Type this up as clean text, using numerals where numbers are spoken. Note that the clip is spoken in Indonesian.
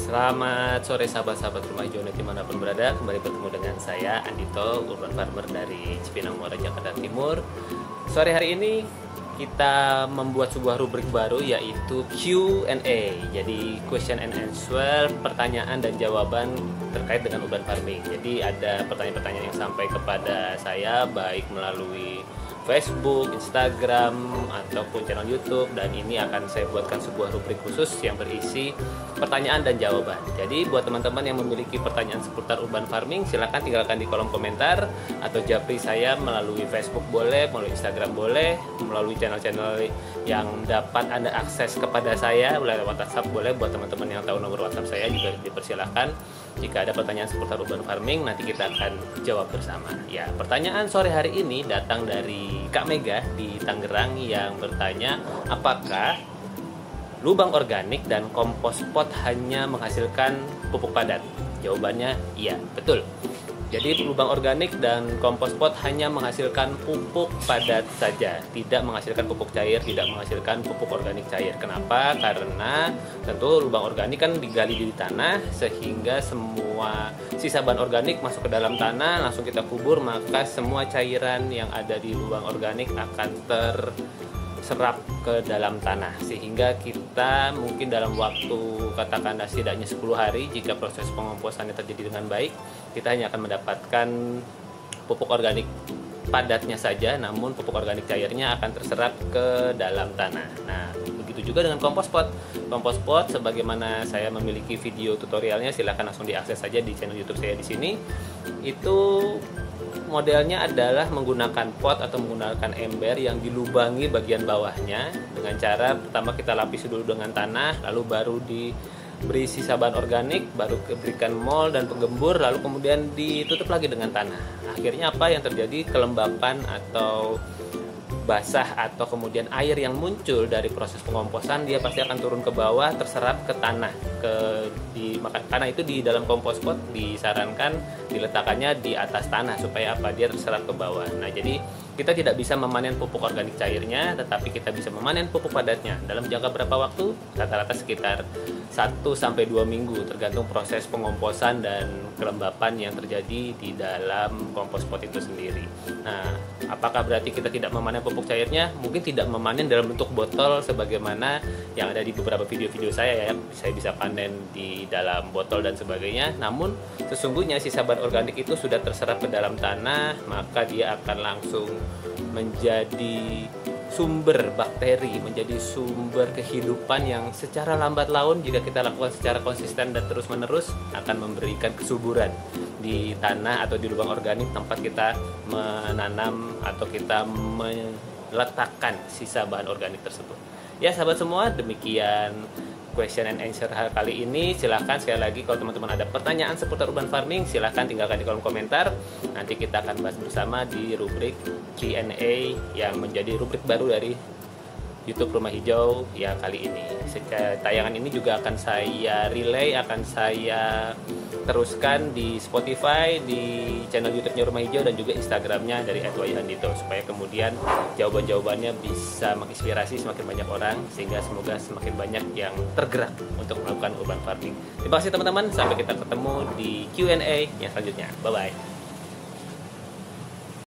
Selamat sore sahabat-sahabat Rumah Hijau dimanapun berada. Kembali bertemu dengan saya Andito, urban farmer dari Cipinang Muara, Jakarta Timur. Sore hari ini kita membuat sebuah rubrik baru, yaitu Q&A. Jadi question and answer, pertanyaan dan jawaban terkait dengan urban farming. Jadi ada pertanyaan-pertanyaan yang sampai kepada saya baik melalui Facebook, Instagram, ataupun channel YouTube, dan ini akan saya buatkan sebuah rubrik khusus yang berisi pertanyaan dan jawaban. Jadi buat teman-teman yang memiliki pertanyaan seputar urban farming, silahkan tinggalkan di kolom komentar atau japri saya melalui Facebook boleh, melalui Instagram boleh, melalui channel-channel yang dapat Anda akses kepada saya, melalui WhatsApp boleh. Buat teman-teman yang tahu nomor WhatsApp saya juga dipersilahkan. Jika ada pertanyaan seputar urban farming, nanti kita akan jawab bersama. Ya, pertanyaan sore hari ini datang dari Kak Mega di Tangerang yang bertanya, apakah lubang organik dan kompos pot hanya menghasilkan pupuk padat? Jawabannya iya, betul. Jadi lubang organik dan kompos pot hanya menghasilkan pupuk padat saja, tidak menghasilkan pupuk cair, tidak menghasilkan pupuk organik cair. Kenapa? Karena tentu lubang organik kan digali di tanah, sehingga semua sisa bahan organik masuk ke dalam tanah, langsung kita kubur, maka semua cairan yang ada di lubang organik akan terserap ke dalam tanah, sehingga kita mungkin dalam waktu katakanlah setidaknya 10 hari, jika proses pengomposannya terjadi dengan baik, kita hanya akan mendapatkan pupuk organik padatnya saja, namun pupuk organik cairnya akan terserap ke dalam tanah. Nah, begitu juga dengan kompos pot. Kompos pot, sebagaimana saya memiliki video tutorialnya, silahkan langsung diakses saja di channel YouTube saya di sini. Itu modelnya adalah menggunakan pot atau menggunakan ember yang dilubangi bagian bawahnya dengan cara pertama kita lapisi dulu dengan tanah, lalu baru diberi sisa bahan organik, baru diberikan mol dan penggembur, lalu kemudian ditutup lagi dengan tanah. Akhirnya apa yang terjadi? Kelembapan atau basah atau kemudian air yang muncul dari proses pengomposan, dia pasti akan turun ke bawah, terserap ke tanah. Karena itu di dalam kompos pot disarankan diletakkannya di atas tanah supaya apa? Dia terserap ke bawah. Nah, jadi kita tidak bisa memanen pupuk organik cairnya, tetapi kita bisa memanen pupuk padatnya. Dalam jangka berapa waktu? Rata-rata sekitar 1-2 minggu, tergantung proses pengomposan dan kelembapan yang terjadi di dalam kompos pot itu sendiri. Nah, apakah berarti kita tidak memanen pupuk cairnya? Mungkin tidak memanen dalam bentuk botol sebagaimana yang ada di beberapa video-video saya, ya. Saya bisa panen di dalam botol dan sebagainya. Namun sesungguhnya sisa bahan organik itu sudah terserap ke dalam tanah, maka dia akan langsung menjadi sumber bakteri, menjadi sumber kehidupan yang secara lambat laun, jika kita lakukan secara konsisten dan terus menerus, akan memberikan kesuburan di tanah atau di lubang organik tempat kita menanam atau kita meletakkan sisa bahan organik tersebut. Ya sahabat semua, demikian question and answer kali ini. Silahkan sekali lagi kalau teman-teman ada pertanyaan seputar urban farming, silahkan tinggalkan di kolom komentar. Nanti kita akan bahas bersama di rubrik Q&A yang menjadi rubrik baru dari YouTube Rumah Hijau ya kali ini. Tayangan ini juga akan saya relay, akan saya teruskan di Spotify, di channel YouTube-nya Rumah Hijau, dan juga Instagram-nya dari @yandito, supaya kemudian jawaban-jawabannya bisa menginspirasi semakin banyak orang, sehingga semoga semakin banyak yang tergerak untuk melakukan urban farming. Terima kasih teman-teman, sampai kita ketemu di Q&A yang selanjutnya. Bye-bye.